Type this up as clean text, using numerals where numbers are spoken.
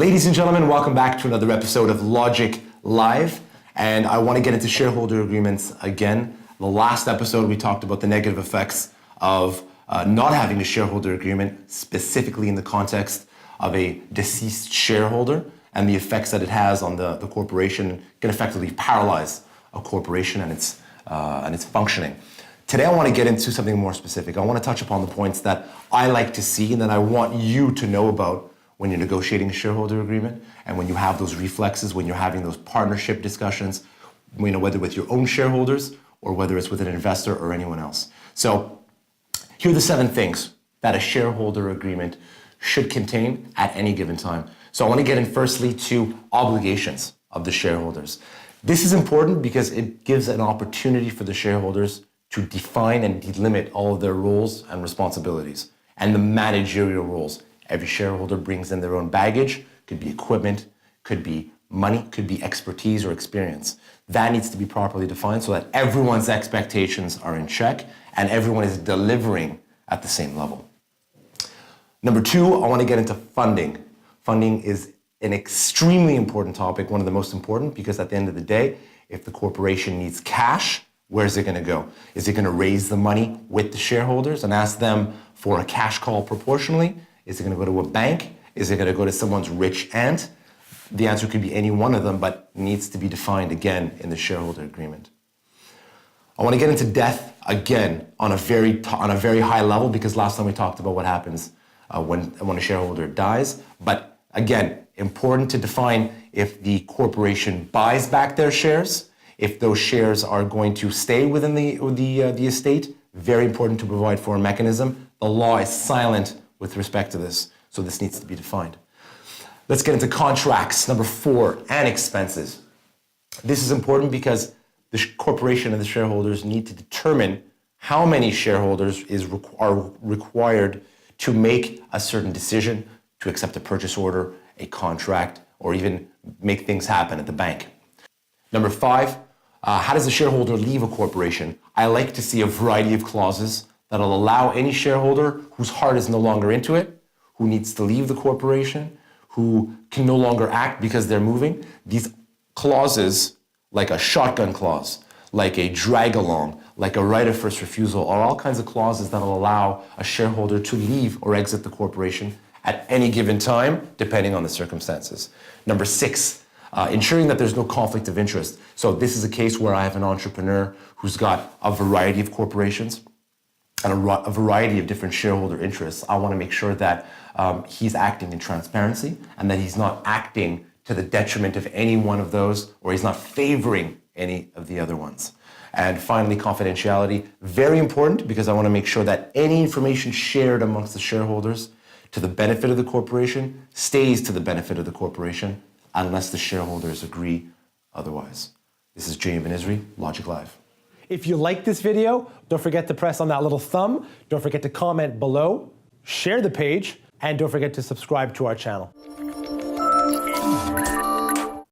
Ladies and gentlemen, welcome back to another episode of Logik Live. And I want to get into shareholder agreements again. The last episode, we talked about the negative effects of not having a shareholder agreement, specifically in the context of a deceased shareholder, and the effects that it has on the corporation. It can effectively paralyze a corporation and its functioning. Today, I want to get into something more specific. I want to touch upon the points that I like to see and that I want you to know about when you're negotiating a shareholder agreement and when you have those reflexes, when you're having those partnership discussions, whether with your own shareholders or whether it's with an investor or anyone else. So here are the 7 things that a shareholder agreement should contain at any given time. So I want to get in firstly to obligations of the shareholders. This is important because it gives an opportunity for the shareholders to define and delimit all of their roles and responsibilities and the managerial roles. Every shareholder brings in their own baggage, could be equipment, could be money, could be expertise or experience. That needs to be properly defined so that everyone's expectations are in check and everyone is delivering at the same level. Number 2, I want to get into funding. Funding is an extremely important topic, one of the most important, because at the end of the day, if the corporation needs cash, where's it going to go? Is it going to raise the money with the shareholders and ask them for a cash call proportionally? Is it going to go to a bank? Is it going to go to someone's rich aunt? The answer could be any one of them, but needs to be defined again in the shareholder agreement. I want to get into death again on a very high level, because last time we talked about what happens when a shareholder dies. But again, important to define if the corporation buys back their shares, if those shares are going to stay within the estate. Very important to provide for a mechanism. The law is silent with respect to this, so this needs to be defined. Let's get into contracts. Number 4, and expenses. This is important because the corporation and the shareholders need to determine how many shareholders are required to make a certain decision, to accept a purchase order, a contract, or even make things happen at the bank. Number 5, how does a shareholder leave a corporation? I like to see a variety of clauses that'll allow any shareholder whose heart is no longer into it, who needs to leave the corporation, who can no longer act because they're moving. These clauses, like a shotgun clause, like a drag along, like a right of first refusal, are all kinds of clauses that'll allow a shareholder to leave or exit the corporation at any given time, depending on the circumstances. Number 6, ensuring that there's no conflict of interest. So this is a case where I have an entrepreneur who's got a variety of corporations and a variety of different shareholder interests. I want to make sure that he's acting in transparency and that he's not acting to the detriment of any one of those, or he's not favoring any of the other ones. And finally, confidentiality. Very important, because I want to make sure that any information shared amongst the shareholders to the benefit of the corporation stays to the benefit of the corporation unless the shareholders agree otherwise. This is Benizri, Logik Live. If you like this video, don't forget to press on that little thumb. Don't forget to comment below, share the page, and don't forget to subscribe to our channel.